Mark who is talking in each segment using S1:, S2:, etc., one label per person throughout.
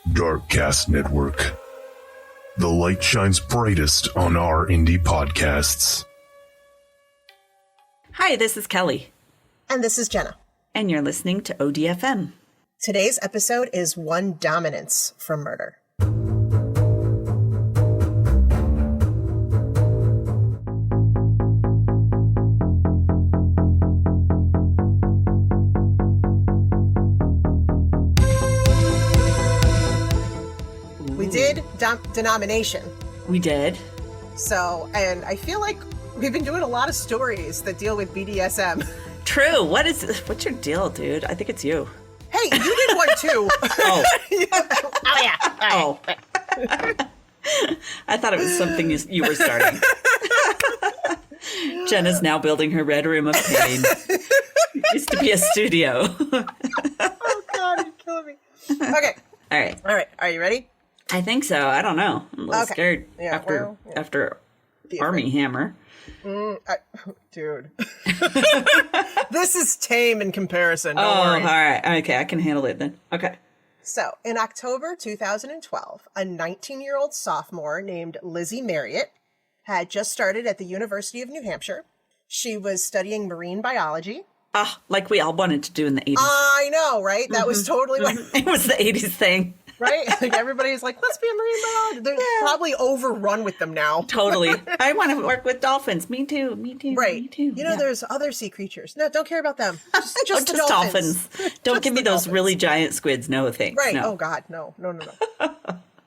S1: Darkcast Network. The light shines brightest on our indie podcasts.
S2: Hi, this is Kelly.
S3: And this is Jenna.
S2: And you're listening to ODFM.
S3: Today's episode is One Dominance from Murder. We did denomination.
S2: We did.
S3: So, and I feel like we've been doing a lot of stories that deal with BDSM.
S2: True. What's your deal, dude? I think it's you.
S3: Hey, you did one too.
S2: Oh.
S3: Oh, yeah.
S2: Oh. I thought it was something you were starting. Jenna's now building her red room of pain. It used to be a studio.
S3: Oh, God, you're killing me. Okay.
S2: All right.
S3: All right. Are you ready?
S2: I think so. I don't know. I'm a little
S3: Okay.
S2: scared
S3: Yeah,
S2: after
S3: Be
S2: Army Hammer.
S3: Dude. This is tame in comparison. Don't worry.
S2: All right. Okay, I can handle it then. Okay.
S3: So, in October 2012, a 19-year-old sophomore named Lizzy Marriott had just started at the University of New Hampshire. She was studying marine biology.
S2: Like we all wanted to do in the 80s.
S3: I know, right? That was totally what...
S2: It was the 80s thing.
S3: Right? Like everybody's like, let's be a marine biologist. They're probably overrun with them now.
S2: Totally. I want to work with dolphins. Me too.
S3: Right.
S2: Me too.
S3: You know, there's other sea creatures. No, don't care about them. Just the
S2: just
S3: dolphins.
S2: Don't
S3: Just
S2: give me
S3: the
S2: those
S3: dolphins.
S2: really giant squids. No thanks.
S3: Right.
S2: No.
S3: Oh, God. No.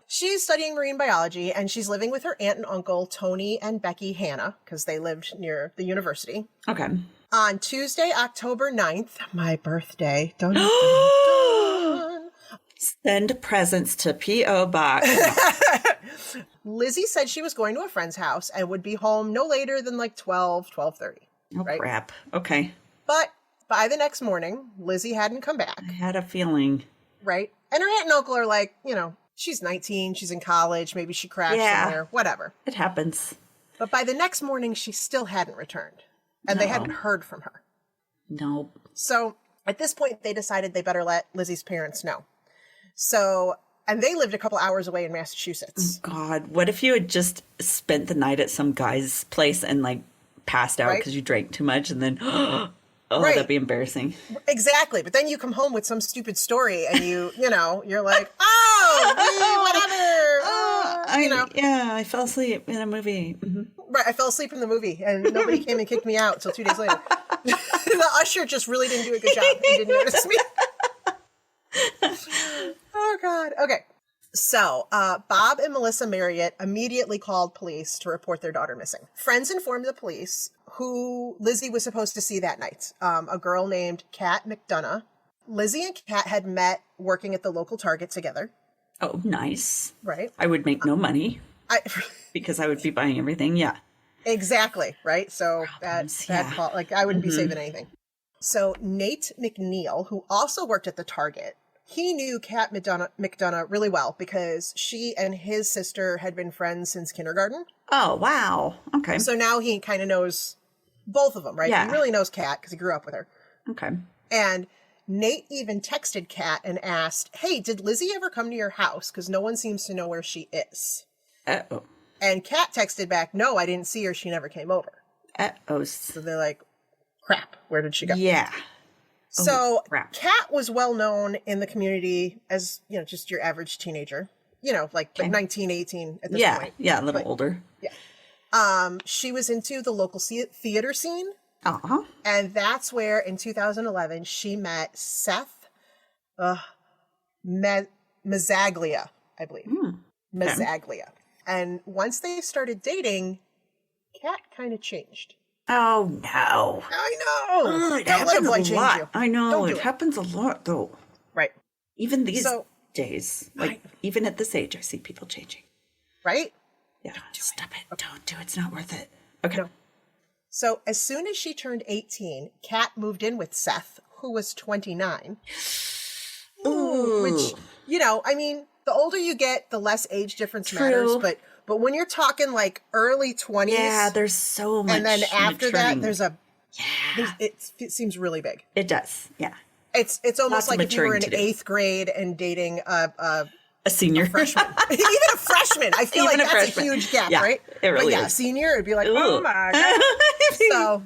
S3: She's studying marine biology, and she's living with her aunt and uncle, Tony and Becky Hanna, because they lived near the university.
S2: Okay.
S3: On Tuesday, October 9th, my birthday. Dun.
S2: Send presents to P.O. Box.
S3: Lizzy said she was going to a friend's house and would be home no later than like 12:30.
S2: Oh,
S3: right?
S2: crap. Okay.
S3: But by the next morning, Lizzy hadn't come back.
S2: I had a feeling.
S3: Right? And her aunt and uncle are like, you know, she's 19, she's in college, maybe she crashed somewhere, whatever.
S2: It happens.
S3: But by the next morning, she still hadn't returned. And they hadn't heard from her.
S2: No.
S3: So at this point, they decided they better let Lizzy's parents know. So, and they lived a couple hours away in Massachusetts.
S2: God, what if you had just spent the night at some guy's place and like passed out because you drank too much and then, that'd be embarrassing.
S3: Exactly. But then you come home with some stupid story and you're like, whatever.
S2: I fell asleep in a movie. Mm-hmm.
S3: Right. I fell asleep in the movie and nobody came and kicked me out until 2 days later. The usher just really didn't do a good job. He didn't notice me. Oh, God. Okay. So, Bob and Melissa Marriott immediately called police to report their daughter missing. Friends informed the police who Lizzy was supposed to see that night, a girl named Kat McDonough. Lizzy and Kat had met working at the local Target together.
S2: Oh, nice.
S3: Right.
S2: I would make no money because I would be buying everything. Yeah.
S3: Exactly. Right. So
S2: Problems,
S3: that like I wouldn't be saving anything. So Nate McNeil, who also worked at the Target, he knew Kat McDonough really well because she and his sister had been friends since kindergarten.
S2: Oh, wow. Okay.
S3: So now he kind of knows both of them, right?
S2: Yeah.
S3: He really knows Kat because he grew up with her.
S2: Okay.
S3: And Nate even texted Kat and asked, hey, did Lizzy ever come to your house? Because no one seems to know where she is.
S2: Uh-oh.
S3: And Kat texted back, no, I didn't see her. She never came over.
S2: Uh-oh.
S3: So they're like, crap, where did she go?
S2: Yeah.
S3: So
S2: crap.
S3: Kat was well known in the community as, just your average teenager, like 19, 18 at this point.
S2: Yeah, a little older.
S3: Yeah. She was into the local theater scene.
S2: Uh-huh.
S3: And that's where in 2011 she met Seth Mazzaglia, I believe. Mazzaglia. And once they started dating, Kat kind of changed.
S2: Oh, no.
S3: I know.
S2: It
S3: Don't let a
S2: happens
S3: boy
S2: a
S3: change
S2: lot.
S3: you.
S2: I know.
S3: Don't do
S2: It
S3: it.
S2: happens a lot, though.
S3: Right.
S2: Even these days. Like, even at this age, I see people changing.
S3: Right?
S2: Yeah. Stop it. Don't do it. It's not worth it. Okay.
S3: No. So as soon as she turned 18, Kat moved in with Seth, who was 29.
S2: Ooh.
S3: Which, the older you get, the less age difference matters. But when you're talking like early 20s.
S2: Yeah, there's so much.
S3: And then after
S2: maturing.
S3: that, there's it seems really big.
S2: It does. Yeah.
S3: It's almost
S2: Lots of
S3: like if you were in
S2: maturing to do.
S3: 8th grade and dating a
S2: A senior.
S3: Freshman. Even a freshman. I feel
S2: Even
S3: like
S2: a
S3: that's
S2: freshman.
S3: a huge gap,
S2: Yeah,
S3: right?
S2: it really
S3: but yeah,
S2: is.
S3: senior, it'd be like,
S2: Ooh.
S3: oh my God. So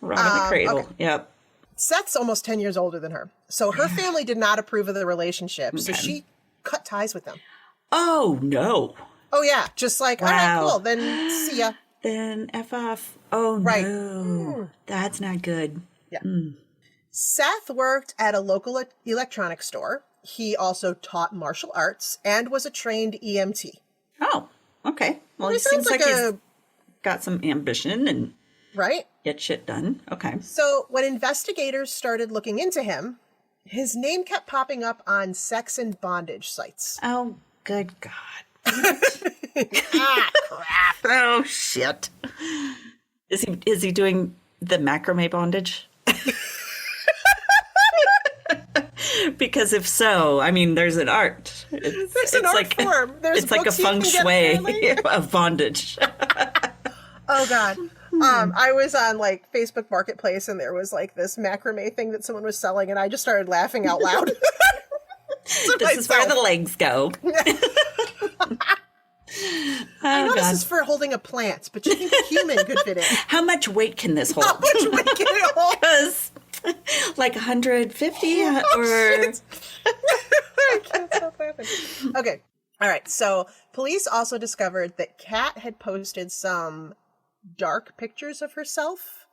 S2: Right in the cradle.
S3: okay.
S2: Yep.
S3: Seth's almost 10 years older than her. So her family did not approve of the relationship. So
S2: Okay.
S3: she cut ties with them.
S2: Oh, no.
S3: Oh, yeah. Just like, all right, cool. Then see ya.
S2: Then F off. Oh,
S3: Right.
S2: no. That's not good.
S3: Yeah. Seth worked at a local electronics store. He also taught martial arts and was a trained EMT.
S2: Oh, okay. Well,
S3: It
S2: he seems
S3: sounds
S2: like he's got some ambition and
S3: right?
S2: get shit done. Okay.
S3: So when investigators started looking into him, his name kept popping up on sex and bondage sites.
S2: Oh, good God.
S3: Ah, crap.
S2: Oh, shit. Is he doing the macramé bondage? Because if so, I mean, there's an art.
S3: There's an art form. There's
S2: it's like a
S3: books you
S2: feng
S3: can get
S2: shui
S3: apparently.
S2: of bondage.
S3: Oh God. I was on like Facebook Marketplace and there was like this macrame thing that someone was selling and I just started laughing out loud.
S2: This is where the legs go.
S3: I know
S2: God.
S3: this is for holding a plant, but you think a human could fit in?
S2: How much weight can this
S3: How
S2: hold?
S3: much weight can it hold?
S2: Because like 150
S3: Oh,
S2: or
S3: shit. I can't stop laughing. Okay. All right. So police also discovered that Kat had posted some dark pictures of herself.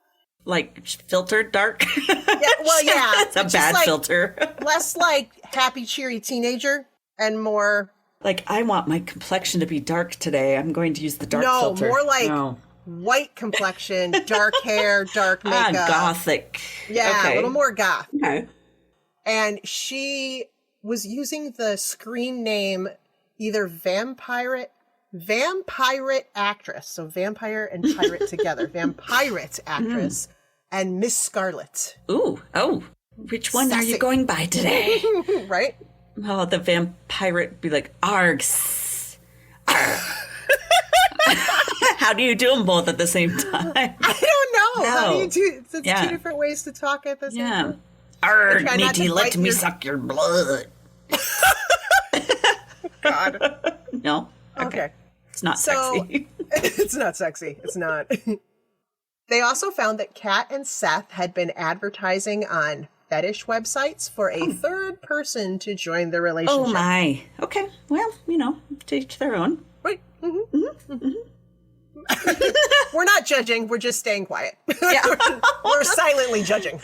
S2: like filtered dark.
S3: Yeah, well, yeah.
S2: It's a
S3: just
S2: bad
S3: like,
S2: filter.
S3: Less like happy, cheery teenager and more...
S2: Like, I want my complexion to be dark today. I'm going to use the dark
S3: no,
S2: filter.
S3: more like
S2: No.
S3: white complexion, dark hair, dark makeup.
S2: Gothic.
S3: Yeah,
S2: Okay.
S3: a little more goth.
S2: Okay.
S3: And she was using the screen name either vampire actress, so vampire and pirate together, vampirate actress, and Miss Scarlet.
S2: Ooh. Oh. Which one are you
S3: Sassy.
S2: going by today?
S3: Right?
S2: Oh, the vampire be like, args. Arg. How do you do them both at the same time?
S3: I don't know. How do
S2: No.
S3: you do? It's
S2: Yeah.
S3: two different ways to talk at the same
S2: Yeah.
S3: time.
S2: Arg,
S3: try not to
S2: matey, let
S3: bite
S2: me
S3: your-
S2: suck your blood.
S3: God.
S2: No?
S3: Okay.
S2: It's not
S3: So
S2: sexy.
S3: it's not sexy. It's not. They also found that Kat and Seth had been advertising on fetish websites for a third person to join the relationship.
S2: Oh my. Okay. Well, to each their own.
S3: Right. We're not judging. We're just staying quiet.
S2: Yeah.
S3: We're silently judging.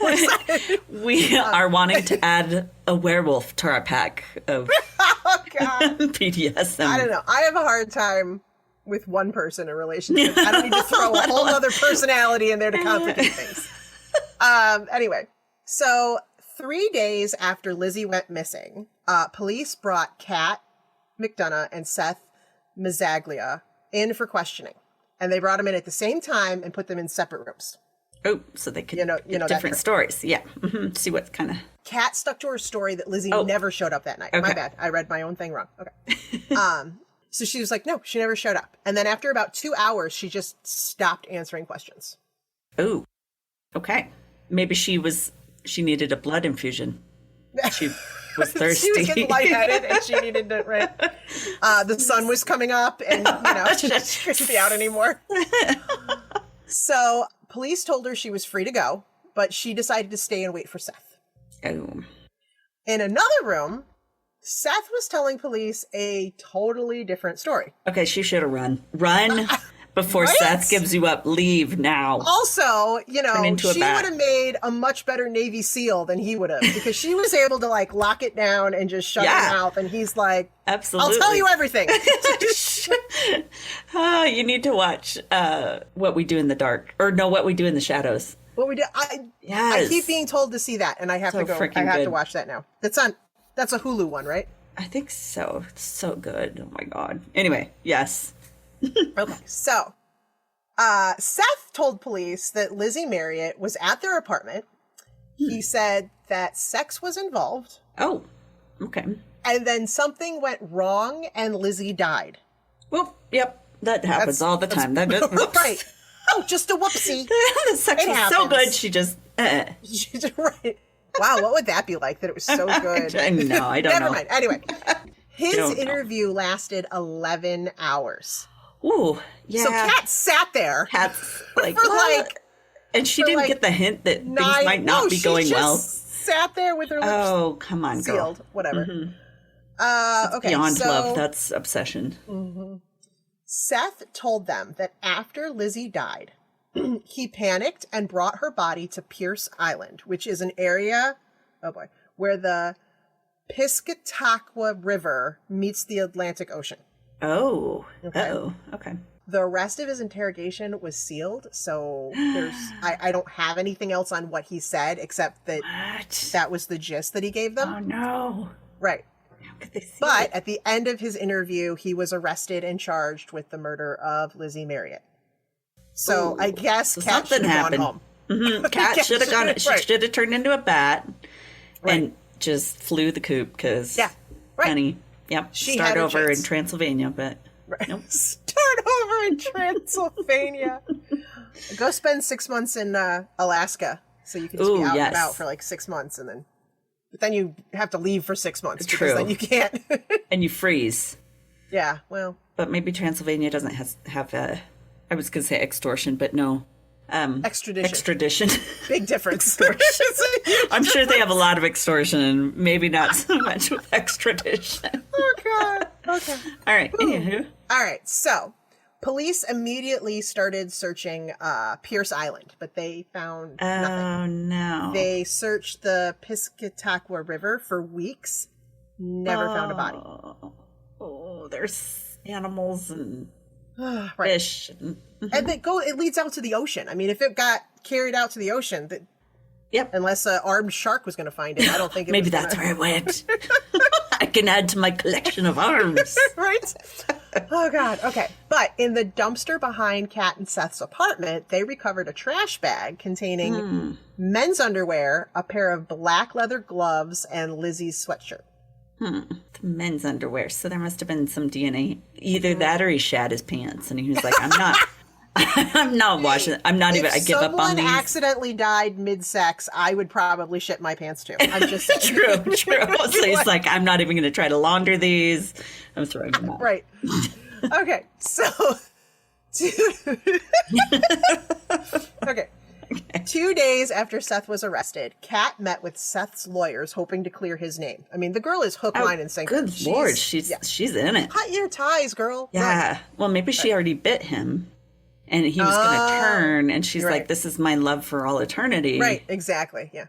S2: We are wanting to add a werewolf to our pack of
S3: Oh, God.
S2: BDSM.
S3: I don't know. I have a hard time with one person in a relationship. I don't need to throw a whole other personality in there to complicate things. Anyway, so 3 days after Lizzie went missing, police brought Kat McDonough and Seth Mazzaglia in for questioning. And they brought them in at the same time and put them in separate rooms.
S2: Oh, so they could
S3: You know
S2: get
S3: that
S2: different
S3: trick.
S2: stories. Yeah. See what kind of...
S3: Kat stuck to her story that Lizzie
S2: Oh.
S3: never showed up that night. My
S2: Okay.
S3: bad. I read my own thing wrong. Okay. So she was like, no, she never showed up. And then after about 2 hours, she just stopped answering questions.
S2: Oh, okay. Maybe she needed a blood infusion. She was thirsty.
S3: She was getting lightheaded and she needed to, right? The sun was coming up and, she couldn't be out anymore. So police told her she was free to go, but she decided to stay and wait for Seth.
S2: Oh.
S3: In another room, Seth was telling police a totally different story.
S2: Okay, she should have run. Run before
S3: Right?
S2: Seth gives you up. Leave now.
S3: Also,
S2: Turn into a
S3: she
S2: bat.
S3: would have made a much better Navy SEAL than he would have because she was able to like lock it down and just shut
S2: Yeah.
S3: his mouth. And he's like,
S2: Absolutely.
S3: I'll tell you everything.
S2: Oh, you need to watch What We Do in the Dark. Or no, What We Do in the Shadows.
S3: What we did, I
S2: Yes.
S3: keep being told to see that, and I have
S2: So
S3: to go.
S2: freaking
S3: I have to
S2: good.
S3: watch that now. That's a Hulu one, right?
S2: I think so. It's so good. Oh my God. Anyway, yes.
S3: Okay. So, Seth told police that lizzy Marriott was at their apartment. He said that sex was involved,
S2: Oh, okay.
S3: and then something went wrong, and Lizzie died.
S2: Well, yep. That happens all the time. That just, whoops.
S3: Right. Oh, just a whoopsie.
S2: The sex
S3: It
S2: was so
S3: happens.
S2: good, she just...
S3: Right. Wow, what would that be like? That it was so good.
S2: No, I don't
S3: Never
S2: know.
S3: mind. Anyway, His interview lasted 11 hours.
S2: Ooh, yeah.
S3: So Kat sat there.
S2: Kat's
S3: for
S2: and she didn't get the hint that things might not be going well.
S3: Sat there with her lips
S2: come on,
S3: sealed,
S2: girl.
S3: whatever.
S2: That's
S3: okay,
S2: beyond love. That's obsession.
S3: Seth told them that after Lizzie died, he panicked and brought her body to Pierce Island, which is an area, where the Piscataqua River meets the Atlantic Ocean.
S2: Oh, okay.
S3: The rest of his interrogation was sealed, so I don't have anything else on what he said except that that was the gist that he gave them.
S2: Oh no!
S3: Right.
S2: How could they see
S3: But at the end of his interview, he was arrested and charged with the murder of lizzy Marriott. So I guess Kat should have gone home.
S2: Kat should have gone. She should have turned into a bat and just flew the coop because, honey,
S3: she
S2: start over in Transylvania, but nope.
S3: Start over in Transylvania. Go spend 6 months in Alaska so you can just be out and about for like 6 months, but then you have to leave for 6 months because then you can't.
S2: And you freeze.
S3: Yeah, well.
S2: But maybe Transylvania doesn't have I was going to say extortion, but no. Extradition. Big difference. I'm sure they have a lot of extortion, maybe not so much with extradition.
S3: Oh, God. Okay.
S2: All right. Anywho.
S3: All right. So police immediately started searching Pierce Island, but they found nothing.
S2: Oh, no.
S3: They searched the Piscataqua River for weeks, never found a body.
S2: Oh, there's animals and fish.
S3: And it leads out to the ocean. I mean, if it got carried out to the ocean, unless an armed shark was going to find it, I don't think it
S2: Maybe
S3: was
S2: that's where it went. I can add to my collection of arms.
S3: Right? Oh, God. Okay. But in the dumpster behind Kat and Seth's apartment, they recovered a trash bag containing men's underwear, a pair of black leather gloves, and Lizzie's sweatshirt.
S2: Men's underwear. So there must have been some DNA. Either that or he shat his pants and he was like, I'm not washing it. I'm not even, I give up on these.
S3: If someone accidentally died mid-sex, I would probably shit my pants too. I'm just saying.
S2: True. So he's like, I'm not even going to try to launder these. I'm throwing them out.
S3: Right. Okay. So, okay. 2 days after Seth was arrested, Kat met with Seth's lawyers hoping to clear his name. I mean, the girl is hook, line, and sinker.
S2: Good Lord, she's in it.
S3: Cut your ties, girl.
S2: Yeah.
S3: Run.
S2: Well, maybe she already bit him and he was going to turn and she's like, this is my love for all eternity.
S3: Right, exactly. Yeah.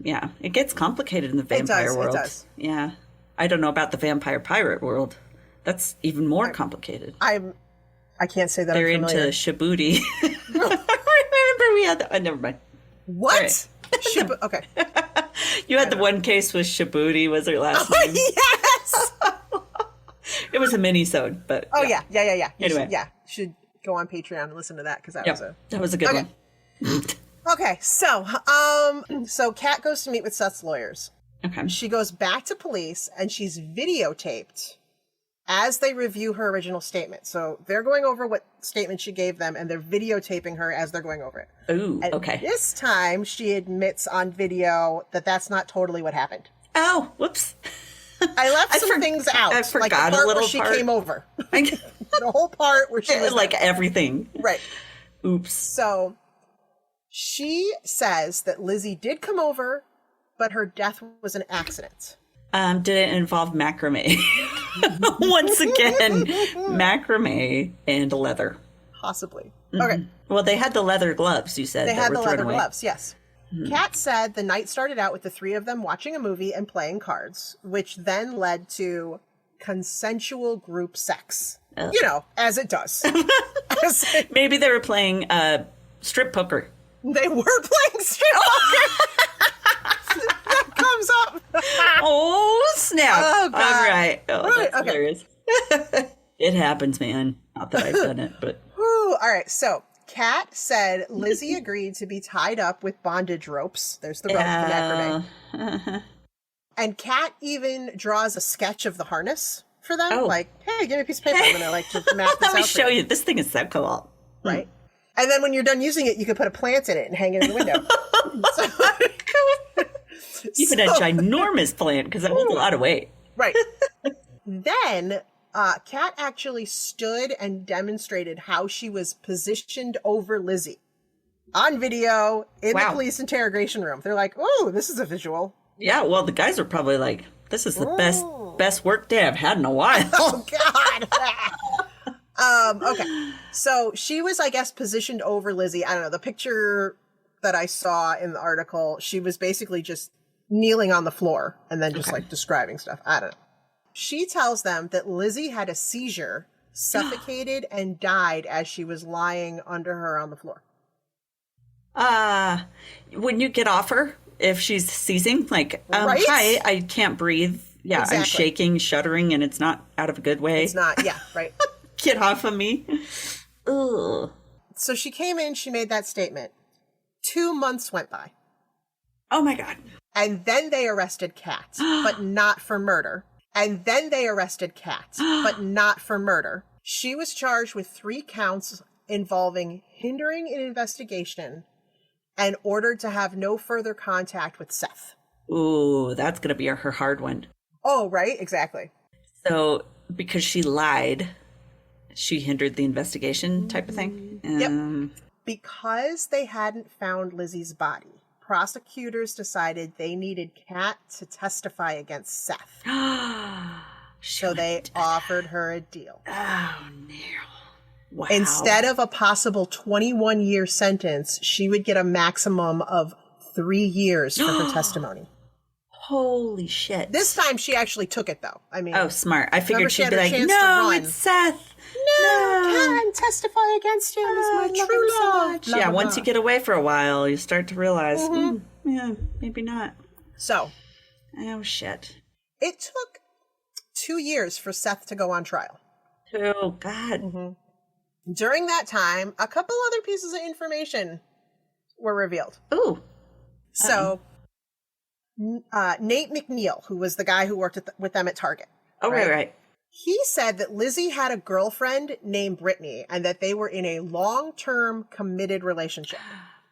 S2: Yeah. It gets complicated in the vampire world. It does. Yeah. I don't know about the vampire pirate world. That's even more complicated.
S3: I can't say that
S2: they're
S3: I'm familiar.
S2: Into Shabuti. Remember we had that. Never mind.
S3: What? Right. Okay.
S2: You had the one case with Shabuti was her last name.
S3: Yes.
S2: It was a mini-sode, but
S3: yeah.
S2: Anyway,
S3: you should go on Patreon and listen to that because
S2: that was a good one.
S3: Okay, so Kat goes to meet with Seth's lawyers.
S2: Okay.
S3: She goes back to police and she's videotaped as they review her original statement. So they're going over what statement she gave them and they're videotaping her as they're going over it.
S2: Ooh, okay.
S3: This time she admits on video that that's not totally what happened.
S2: Oh, whoops.
S3: I left some things out.
S2: I forgot
S3: like the part
S2: a little
S3: where she
S2: part.
S3: Came over. The whole part where she was
S2: like everything.
S3: Right.
S2: Oops.
S3: So she says that Lizzie did come over, but her death was an accident.
S2: Did it involve macramé? Once again, macramé and leather.
S3: Possibly. Okay.
S2: Well, they had the leather gloves, you said.
S3: They had the leather
S2: away.
S3: gloves, yes. Kat said the night started out with the three of them watching a movie and playing cards, which then led to consensual group sex.
S2: Oh.
S3: You know, as it does.
S2: Maybe they were playing strip poker.
S3: They were playing strip poker. That comes up.
S2: Oh, snap.
S3: Oh, God.
S2: All right. Oh,
S3: right.
S2: That's hilarious. It happens, man. Not that I've done it, but.
S3: Whew. All right. So Kat said Lizzie agreed to be tied up with bondage ropes. There's the rope, the macrame. And Kat even draws a sketch of the harness for them. Like, hey, give me a piece of paper. I'm going to like just map this out.
S2: Let me show you. This thing is so cool.
S3: Right. And then when you're done using it, you can put a plant in it and hang it in the window.
S2: Even a ginormous plant because it holds a lot of weight.
S3: Right. then Kat actually stood and demonstrated how she was positioned over Lizzie on video in the police interrogation room. They're like, oh, this is a visual.
S2: Yeah, well, the guys are probably like, this is the best work day I've had in a while.
S3: Oh, God. Okay. So she was, I guess, positioned over Lizzie. I don't know. The picture that I saw in the article, she was basically just kneeling on the floor and then just like describing stuff. I don't know. She tells them that Lizzie had a seizure, suffocated, and died as she was lying under her on the floor.
S2: Wouldn't you get off her if she's seizing? Like,
S3: right?
S2: Hi, I can't breathe. Yeah, exactly. I'm shaking, shuddering, and it's not out of a good way.
S3: It's not, yeah, right.
S2: Get off of me. Ugh.
S3: So she came in, she made that statement. 2 months went by.
S2: Oh my God.
S3: And then they arrested Kat, but not for murder. And then they arrested Kat, but not for murder. She was charged with 3 counts involving hindering an investigation and ordered to have no further contact with Seth.
S2: Ooh, that's going to be her hard one.
S3: Oh, right? Exactly.
S2: So, because she lied, she hindered the investigation type of thing?
S3: Yep. Because they hadn't found Lizzie's body, prosecutors decided they needed Kat to testify against Seth. So they offered her a deal.
S2: Oh, no. Wow.
S3: Instead of a possible 21-year sentence, she would get a maximum of 3 years for her testimony.
S2: Holy shit.
S3: This time she actually took it, though. I mean,
S2: oh, smart. I figured she'd be like, no, it's Seth.
S3: No, Kat, testify against him. It's my true love.
S2: So yeah, once you get away for a while, you start to realize, yeah, maybe not.
S3: So.
S2: Oh, shit.
S3: It took 2 years for Seth to go on trial.
S2: Oh, God.
S3: Mm-hmm. During that time, a couple other pieces of information were revealed.
S2: Ooh.
S3: So, Nate McNeil, who was the guy who worked with them at Target.
S2: Oh, right.
S3: He said that Lizzie had a girlfriend named Brittany and that they were in a long-term committed relationship.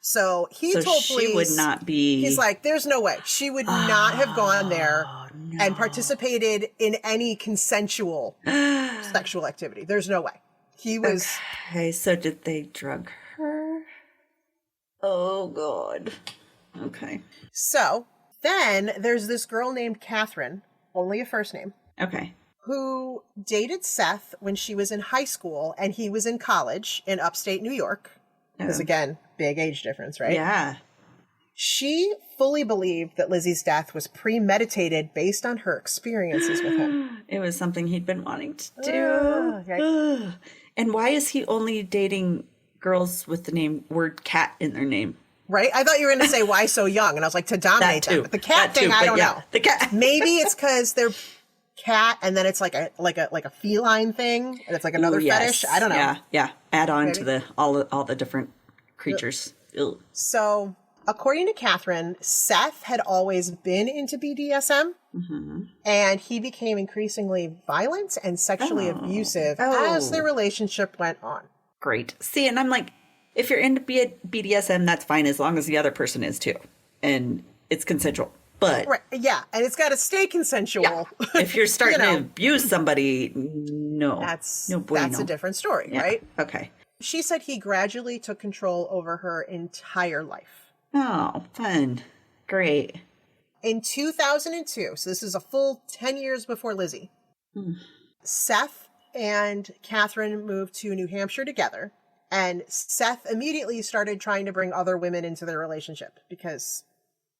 S3: So he told police,
S2: she would not be.
S3: He's like, there's no way. She would not have gone there and participated in any consensual sexual activity. There's no way. He was.
S2: Okay, so did they drug her? Oh, God. Okay.
S3: So then there's this girl named Catherine, only a first name.
S2: Okay.
S3: Who dated Seth when she was in high school and he was in college in upstate New York. Because again, big age difference, right?
S2: Yeah.
S3: She fully believed that Lizzie's death was premeditated based on her experiences with him.
S2: It was something he'd been wanting to do. Okay. And why is he only dating girls with the word cat in their name?
S3: Right? I thought you were going to say, why so young? And I was like, to dominate them. But the cat thing, I don't know.
S2: The cat.
S3: Maybe it's because they're cat and then it's like a feline thing and it's like another fetish. I don't know.
S2: Yeah. Add on to all the different creatures. Ew.
S3: So, according to Catherine, Seth had always been into BDSM, and he became increasingly violent and sexually abusive as their relationship went on.
S2: Great. See, and I'm like, if you're into BDSM, that's fine as long as the other person is too, and it's consensual. But
S3: yeah, and it's got to stay consensual.
S2: Yeah. If you're starting to abuse somebody, no,
S3: that's
S2: bueno.
S3: a different story, right?
S2: Okay.
S3: She said he gradually took control over her entire life.
S2: Oh, fun. Great.
S3: In 2002, so this is a full 10 years before Lizzie, Seth and Catherine moved to New Hampshire together, and Seth immediately started trying to bring other women into their relationship because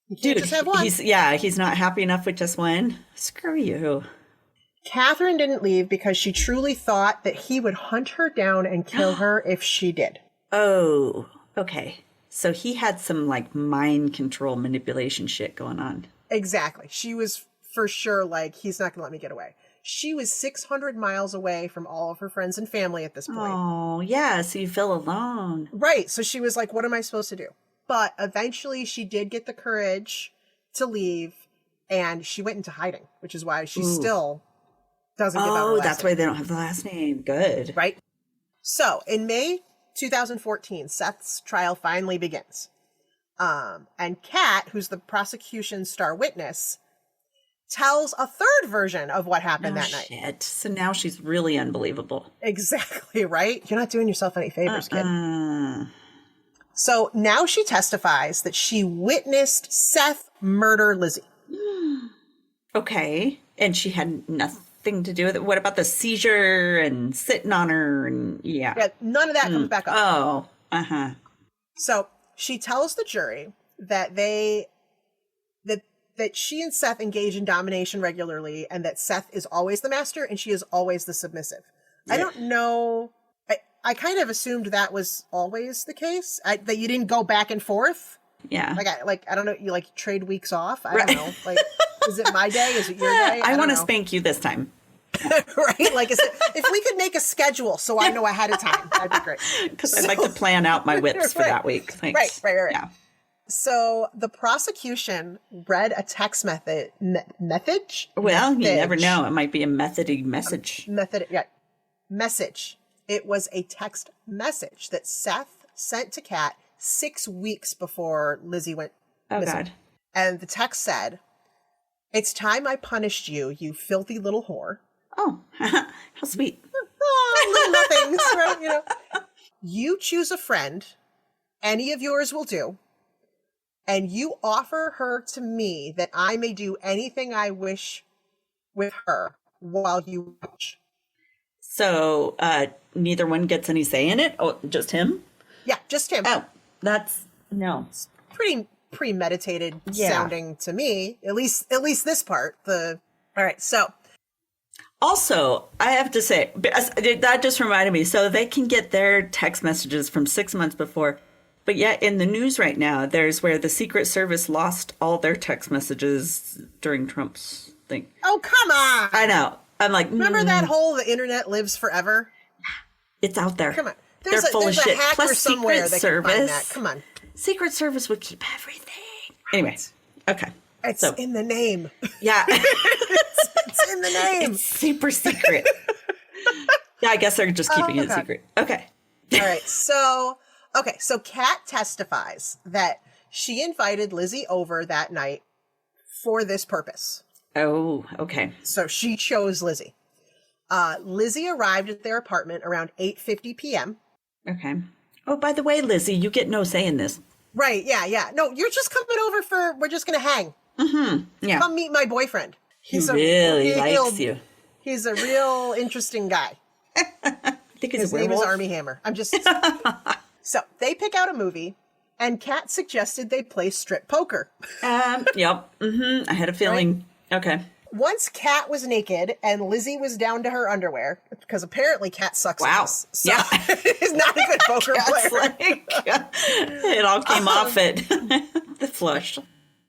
S3: you can't just have one.
S2: He's not happy enough with just one. Screw you.
S3: Catherine didn't leave because she truly thought that he would hunt her down and kill her if she did.
S2: Oh, okay. So he had some mind control manipulation shit going on.
S3: Exactly. She was for sure he's not going to let me get away. She was 600 miles away from all of her friends and family at this point.
S2: Oh, yeah. So you feel alone.
S3: Right. So she was like, what am I supposed to do? But eventually she did get the courage to leave and she went into hiding, which is why she still doesn't give out her last
S2: that's
S3: name.
S2: why they don't have the last name. Good.
S3: Right. So in May 2014, Seth's trial finally begins. And Kat, who's the prosecution's star witness, tells a third version of what happened that night.
S2: Shit. So now she's really unbelievable.
S3: Exactly, right? You're not doing yourself any favors, kid. So now she testifies that she witnessed Seth murder Lizzie.
S2: Okay. And she had nothing to do with it. What about the seizure and sitting on her? And
S3: yeah, none of that comes back up.
S2: Oh, uh-huh.
S3: So she tells the jury that that she and Seth engage in domination regularly, and that Seth is always the master and she is always the submissive. Yeah. I don't know. I kind of assumed that was always the case. That you didn't go back and forth.
S2: Yeah.
S3: I don't know. You trade weeks off. I don't know. Is it my day? Is it your day?
S2: I want to spank you this time.
S3: Right? If we could make a schedule so I know ahead of time, that'd be great.
S2: Because I'd like to plan out my whips for that week. Thanks.
S3: Right.
S2: Yeah.
S3: So the prosecution read a text message.
S2: Well, you never know. It might be a methody message.
S3: Message. It was a text message that Seth sent to Kat 6 weeks before Lizzie went missing. God. And the text said, "It's time I punished you, you filthy little whore."
S2: Oh, how sweet.
S3: Little nothings, right? You choose a friend. Any of yours will do. And you offer her to me that I may do anything I wish with her while you watch.
S2: So neither one gets any say in it? Oh, just him?
S3: Yeah, just him.
S2: Oh, no.
S3: It's pretty premeditated sounding to me. At least this part. All right, so.
S2: Also, I have to say, that just reminded me. So they can get their text messages from 6 months before. But yet in the news right now, there's where the Secret Service lost all their text messages during Trump's thing.
S3: Oh, come on.
S2: I know. I'm like,
S3: remember that whole the internet lives forever?
S2: It's out there.
S3: Come on.
S2: They're full of shit. Plus
S3: Secret
S2: Service.
S3: Come on.
S2: Secret Service would keep everything. Right. Anyway. Okay.
S3: It's in the name.
S2: Yeah.
S3: it's in the name.
S2: It's super secret. Yeah, I guess they're just keeping it secret. Okay.
S3: All right. So Kat testifies that she invited Lizzie over that night for this purpose.
S2: Oh, okay.
S3: So she chose Lizzie. Lizzie arrived at their apartment around 8:50 p.m.
S2: Okay. Oh, by the way, Lizzie, you get no say in this.
S3: Right, yeah. No, you're just coming over we're just going to hang.
S2: Mm-hmm. Yeah.
S3: Come meet my boyfriend.
S2: He really likes you.
S3: He's a real interesting guy.
S2: I think
S3: his name is Armie Hammer. I'm just... So they pick out a movie, and Kat suggested they play strip poker.
S2: Yep. Mm-hmm. I had a feeling. Right? Okay.
S3: Once Kat was naked and Lizzie was down to her underwear, because apparently Kat sucks.
S2: Wow.
S3: So he's not a good poker player.
S2: It all came off it. The flush.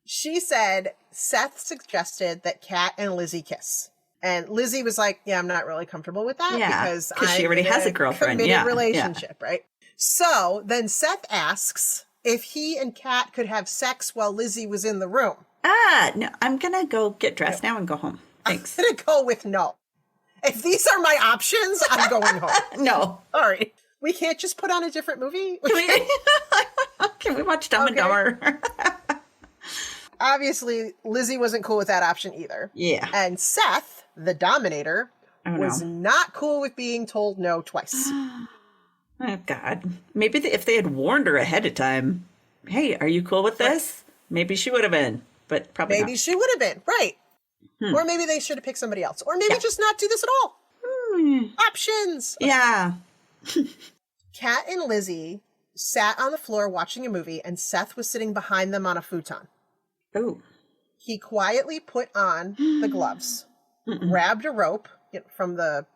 S3: She said Seth suggested that Kat and Lizzie kiss. And Lizzie was like, yeah, I'm not really comfortable with that because
S2: she already has a girlfriend.
S3: Committed relationship, right? So then Seth asks if he and Kat could have sex while Lizzie was in the room.
S2: No, I'm going to go get dressed now and go home. Thanks.
S3: I'm going to go with no. If these are my options, I'm going home.
S2: No.
S3: All right. We can't just put on a different movie?
S2: Can we watch Dumb and Dumber?
S3: Obviously, Lizzie wasn't cool with that option either.
S2: Yeah.
S3: And Seth, the dominator, was not cool with being told no twice.
S2: Oh, God. Maybe if they had warned her ahead of time, hey, are you cool with this? Maybe she would have been, but probably not.
S3: Maybe she would have been, right. Or maybe they should have picked somebody else. Or maybe just not do this at all. Options.
S2: Yeah.
S3: Kat and Lizzie sat on the floor watching a movie, and Seth was sitting behind them on a futon.
S2: Oh.
S3: He quietly put on the gloves, grabbed a rope from the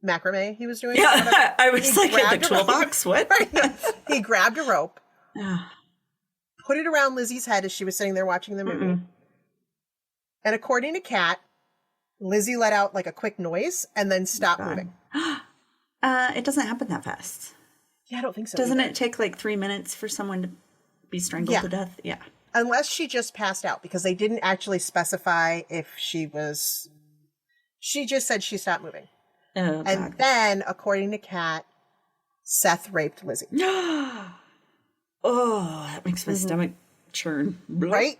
S3: macramé he was doing.
S2: Yeah, I was like, in the toolbox, what?
S3: He grabbed a rope, put it around Lizzie's head as she was sitting there watching the movie. And according to Kat, Lizzie let out like a quick noise and then stopped moving.
S2: It doesn't happen that fast.
S3: Yeah, I don't think so.
S2: Doesn't it take like 3 minutes for someone to be strangled to death? Yeah.
S3: Unless she just passed out, because they didn't actually specify if she was... She just said she stopped moving.
S2: Oh,
S3: and then, according to Kat, Seth raped Lizzie.
S2: Oh, that makes my stomach churn.
S3: Right?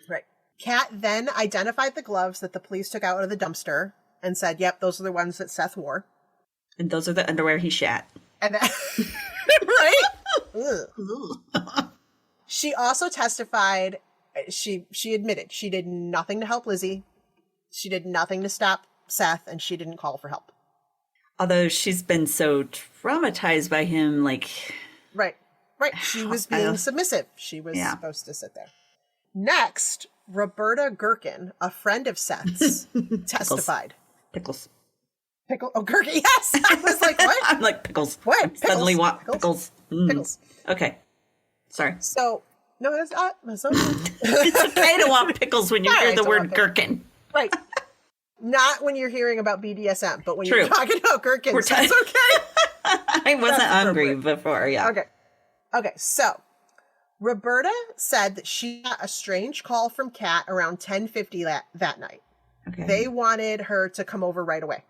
S3: Right. Kat then identified the gloves that the police took out of the dumpster and said, yep, those are the ones that Seth wore.
S2: And those are the underwear he shat.
S3: And that, right? She also testified, she admitted she did nothing to help Lizzie. She did nothing to stop Seth, and she didn't call for help.
S2: Although she's been so traumatized by him, like...
S3: Right. She was being submissive. She was supposed to sit there. Next, Roberta Gherkin, a friend of Seth's, testified.
S2: Pickles.
S3: Oh, Gherkin, yes! I was like, what?
S2: I'm like, pickles.
S3: What?
S2: I suddenly want pickles.
S3: Pickles.
S2: Okay. Sorry.
S3: So, no, that's not. That's okay.
S2: It's okay to want pickles when you hear the word gherkin.
S3: Right. Not when you're hearing about BDSM, but when you're talking about gherkins, that's okay.
S2: I wasn't hungry before,
S3: Okay, so Roberta said that she got a strange call from Kat around 10:50 that night. Okay. They wanted her to come over right away.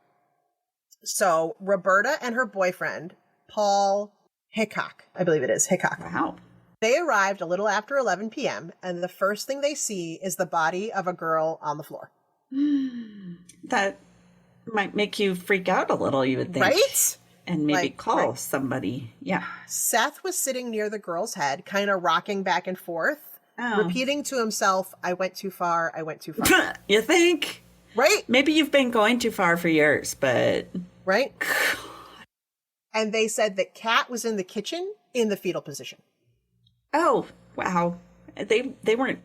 S3: So Roberta and her boyfriend, Paul Hickok, I believe it is, Hickok.
S2: Wow.
S3: They arrived a little after 11 p.m., and the first thing they see is the body of a girl on the floor.
S2: That might make you freak out a little, you would think.
S3: Right?
S2: And maybe call somebody. Yeah.
S3: Seth was sitting near the girl's head, kind of rocking back and forth, repeating to himself, I went too far, I went too far.
S2: You think?
S3: Right?
S2: Maybe you've been going too far for years, but...
S3: Right? And they said that Kat was in the kitchen in the fetal position.
S2: Oh, wow. They weren't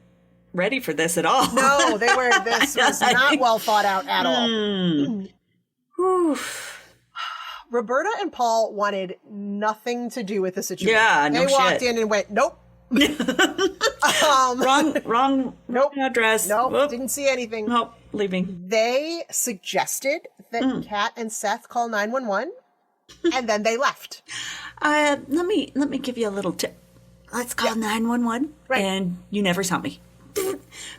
S2: ready for this at all.
S3: No, they were. This was not well thought out at all. Roberta and Paul wanted nothing to do with the situation.
S2: Yeah,
S3: they walked in and went, nope.
S2: Wrong address.
S3: Nope,
S2: Whoop.
S3: Didn't see anything.
S2: Nope, leaving.
S3: They suggested that Kat and Seth call 911, and then they left.
S2: Let me give you a little tip. Let's call 911, and you never saw me.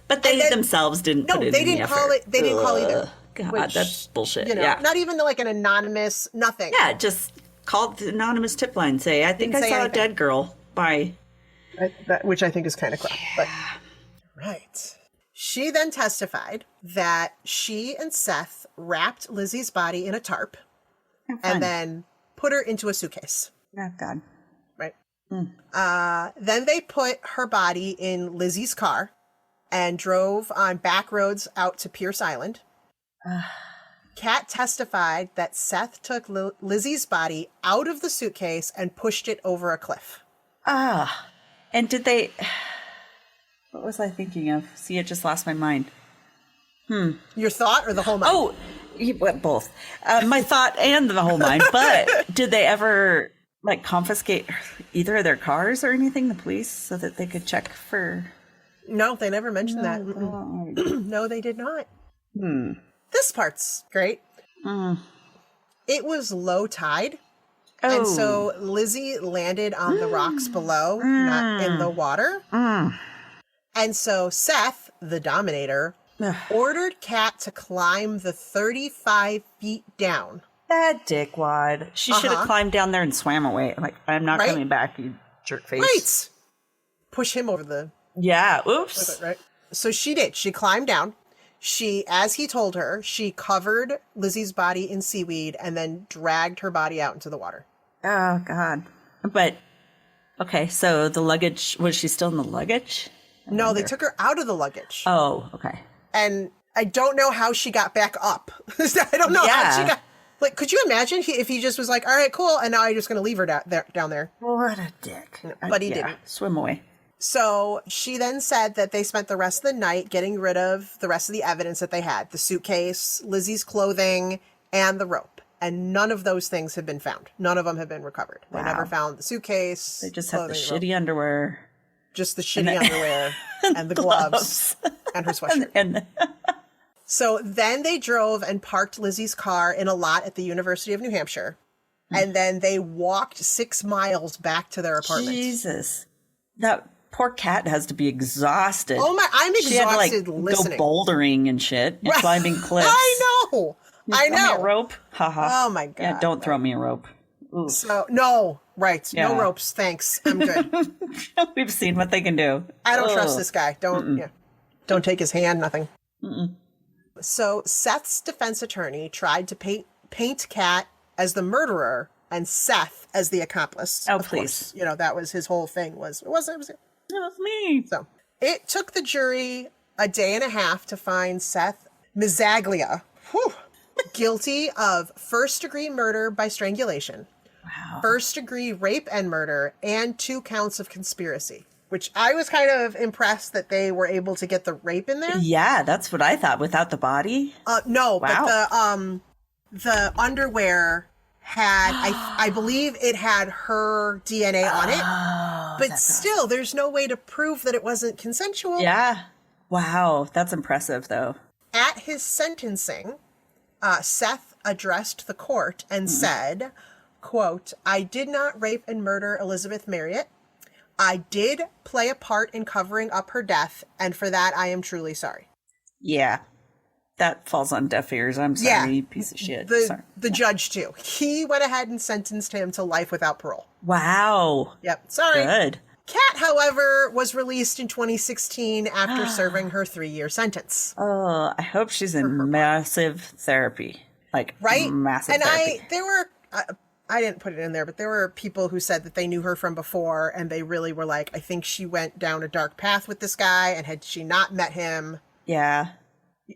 S2: But they themselves didn't put it in the effort.
S3: Call it. They didn't call either.
S2: God, that's bullshit.
S3: Not even like an anonymous, nothing.
S2: Yeah, just call the anonymous tip line. Say, I think I saw a dead girl. Bye.
S3: Which I think is kind of crap. But right. She then testified that she and Seth wrapped Lizzie's body in a tarp and then put her into a suitcase.
S2: Oh, God.
S3: Right. Then they put her body in Lizzie's car and drove on back roads out to Pierce Island. Kat testified that Seth took Lizzie's body out of the suitcase and pushed it over a cliff.
S2: And did they... What was I thinking of? See, it just lost my mind.
S3: Your thought or the whole mind?
S2: Oh, both. My thought and the whole mind. But did they ever, confiscate either of their cars or anything, the police, so that they could check for...
S3: No, they never mentioned that. No, they did not. This part's great. It was low tide. And so Lizzie landed on the rocks below, not in the water. And so Seth, the Dominator, ordered Kat to climb the 35 feet down.
S2: That dickwad. She should have climbed down there and swam away. Like, I'm not coming back, you jerk face.
S3: Right. Push him over the...
S2: Yeah, oops.
S3: Right. So she did. She climbed down. She, as he told her, she covered Lizzie's body in seaweed and then dragged her body out into the water.
S2: Oh, God. But, okay, so the luggage, was she still in the luggage?
S3: No, they took her out of the luggage.
S2: Oh, okay.
S3: And I don't know how she got back up. I don't know how she got... Like, could you imagine if he just was like, all right, cool, and now I'm just going to leave her down there?
S2: What a dick.
S3: But he didn't.
S2: Swim away.
S3: So she then said that they spent the rest of the night getting rid of the rest of the evidence that they had. The suitcase, Lizzie's clothing, and the rope. And none of those things have been found. None of them have been recovered. They never found the suitcase.
S2: They just have the shitty underwear.
S3: Just the shitty underwear and the gloves and her sweatshirt. So then they drove and parked Lizzie's car in a lot at the University of New Hampshire. And then they walked 6 miles back to their apartment.
S2: Jesus. That poor cat has to be exhausted.
S3: Oh my, I'm exhausted
S2: she had to,
S3: listening.
S2: Go bouldering and shit and climbing cliffs.
S3: I know.
S2: Throw me a rope? Haha.
S3: Oh my God.
S2: Yeah, don't throw me a rope. Oof.
S3: So, no. Right. Yeah. No ropes. Thanks. I'm good.
S2: We've seen what they can do.
S3: I don't trust this guy. Don't. Yeah. Don't take his hand, nothing. Mm-mm. So Seth's defense attorney tried to paint Kat as the murderer and Seth as the accomplice.
S2: Oh,
S3: of
S2: please.
S3: Course. That was his whole thing. It was
S2: me.
S3: So it took the jury a day and a half to find Seth Mazzaglia guilty of first-degree murder by strangulation, first-degree rape and murder, and 2 counts of conspiracy. Which I was kind of impressed that they were able to get the rape in there.
S2: Yeah, that's what I thought. Without the body?
S3: No, but the underwear had, I believe it had her DNA on it. But still, there's no way to prove that it wasn't consensual.
S2: Yeah. Wow, that's impressive, though.
S3: At his sentencing, Seth addressed the court and said, quote, "I did not rape and murder Elizabeth Marriott. I did play a part in covering up her death, and for that I am truly sorry."
S2: Yeah. That falls on deaf ears. I'm sorry, you piece of shit.
S3: The judge, too. He went ahead and sentenced him to life without parole.
S2: Wow.
S3: Yep. Sorry.
S2: Good.
S3: Kat, however, was released in 2016 after serving her 3-year sentence.
S2: Oh, I hope she's in massive therapy.
S3: Right?
S2: Massive therapy.
S3: I didn't put it in there, but there were people who said that they knew her from before, and they really were like, I think she went down a dark path with this guy, and had she not met him,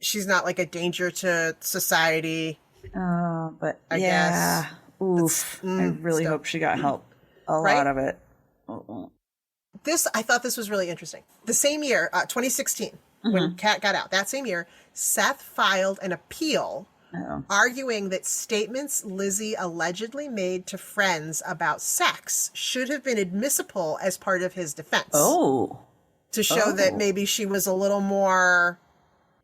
S3: she's not like a danger to society.
S2: Oh, but
S3: I guess.
S2: Oof. I really hope she got help. A lot of it.
S3: I thought this was really interesting. The same year, 2016, when Kat got out, that same year, Seth filed an appeal arguing that statements Lizzie allegedly made to friends about sex should have been admissible as part of his defense. To show that maybe she was a little more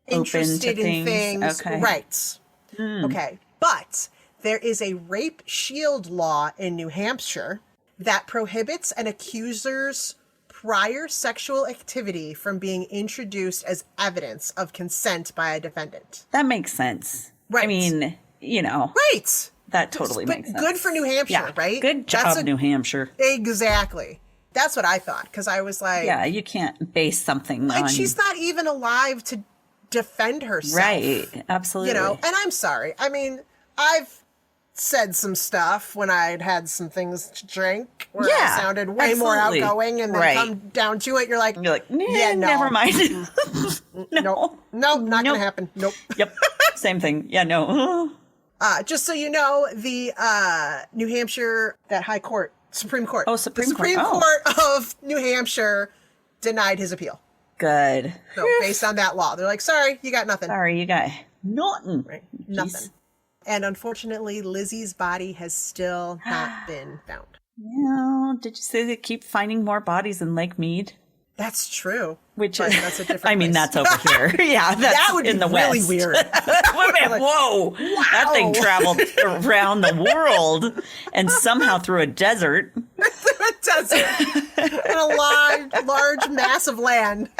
S3: interested in things.
S2: Okay.
S3: Right. Okay. But there is a rape shield law in New Hampshire that prohibits an accuser's prior sexual activity from being introduced as evidence of consent by a defendant.
S2: That makes sense. Right. I mean,
S3: Right.
S2: That totally makes sense.
S3: Good for New Hampshire, right?
S2: Good job, New Hampshire.
S3: Exactly. That's what I thought, because I was like...
S2: Yeah, you can't base something on...
S3: she's not even alive to defend herself.
S2: Right, absolutely.
S3: And I'm sorry. I mean, I've said some stuff when I'd had some things to drink where I sounded way more outgoing, and then come down to it, you're like, yeah, no.
S2: Never mind.
S3: Nope, not going to happen. Nope.
S2: Yep, same thing. Yeah, no.
S3: Just so you know, the New Hampshire, that high court, Supreme Court.
S2: Oh, Supreme
S3: Court of New Hampshire denied his appeal.
S2: Good.
S3: So based on that law, they're like, sorry, you got nothing.
S2: Sorry, you got nothing.
S3: Right. Nothing. And unfortunately, Lizzie's body has still not been found.
S2: Yeah. Did you say they keep finding more bodies in Lake Mead?
S3: That's true.
S2: That's
S3: a different place.
S2: That's over here. Yeah, that's
S3: that would
S2: in
S3: be
S2: the
S3: really
S2: West.
S3: Weird.
S2: Whoa. Wow. That thing traveled around the world and somehow through a desert.
S3: Through a desert. And a large mass of land.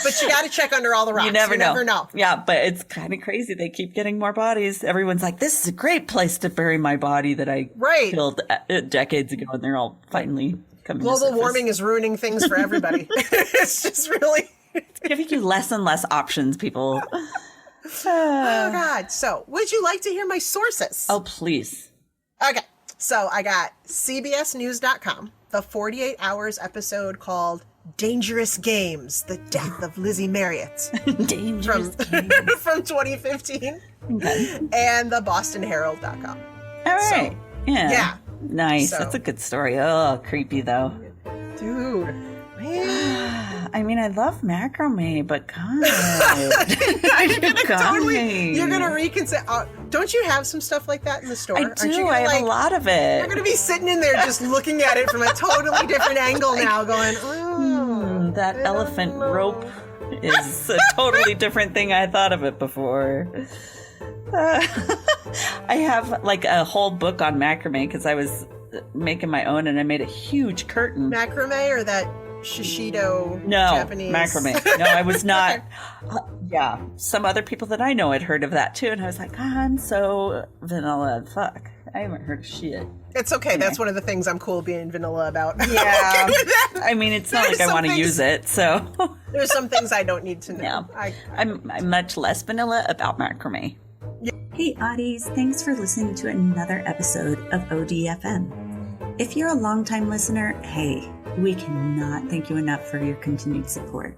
S3: But you got to check under all the rocks.
S2: You never know. Yeah, but it's kind of crazy. They keep getting more bodies. Everyone's like, this is a great place to bury my body that I killed decades ago. And they're all finally coming to surface.
S3: Global warming is ruining things for everybody. It's just really...
S2: It's giving you less and less options, people.
S3: Oh, God. So, would you like to hear my sources?
S2: Oh, please.
S3: Okay. So, I got CBSNews.com, the 48 Hours episode called Dangerous Games, The Death of Lizzy Marriott.
S2: Dangerous Games.
S3: From 2015. Okay. And the BostonHerald.com.
S2: All right.
S3: So, yeah.
S2: Nice. That's a good story. Oh, creepy, though.
S3: Dude. Man.
S2: I mean, I love macramé, but God.
S3: You're going to reconsider. Don't you have some stuff like that in the store?
S2: I do. I have a lot of it.
S3: You're going to be sitting in there just looking at it from a totally different angle now, going,
S2: that elephant rope is a totally different thing. I thought of it before. I have like a whole book on macramé because I was making my own and I made a huge curtain.
S3: Macramé or that Shishido
S2: No,
S3: Japanese.
S2: macramé. No, I was not. Yeah, some other people that I know had heard of that too, and I was like, I'm so vanilla. Fuck, I haven't heard of shit.
S3: It's okay. Anyway. That's one of the things I'm cool being vanilla about.
S2: Yeah. Okay, I mean, it's not like I want to use it, so.
S3: There's some things I don't need to know.
S2: Yeah. I'm much less vanilla about macramé.
S3: Yeah.
S4: Hey, Oddies. Thanks for listening to another episode of ODFM. If you're a longtime listener, hey, we cannot thank you enough for your continued support.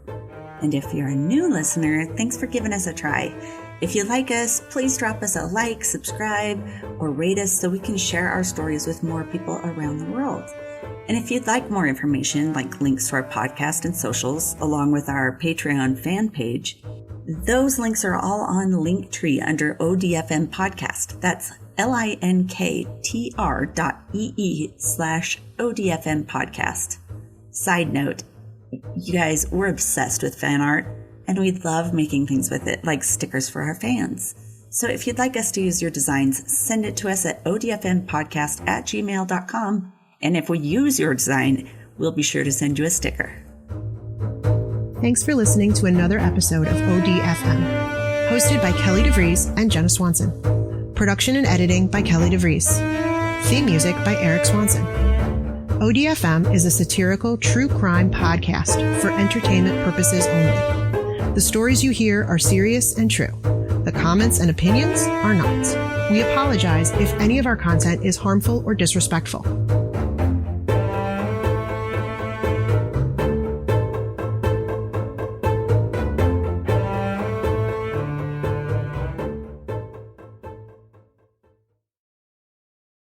S4: And if you're a new listener, thanks for giving us a try. If you like us, please drop us a like, subscribe, or rate us so we can share our stories with more people around the world. And if you'd like more information, like links to our podcast and socials, along with our Patreon fan page, those links are all on Linktree under ODFM Podcast. That's linktr.ee/ODFM Podcast. Side note, you guys, we're obsessed with fan art, and we love making things with it, like stickers for our fans. So if you'd like us to use your designs, send it to us at odfmpodcast@gmail.com. And if we use your design, we'll be sure to send you a sticker.
S3: Thanks for listening to another episode of ODFM, hosted by Kelly DeVries and Jenna Swanson. Production and editing by Kelly DeVries. Theme music by Eric Swanson. ODFM is a satirical true crime podcast for entertainment purposes only. The stories you hear are serious and true. The comments and opinions are not. We apologize if any of our content is harmful or disrespectful.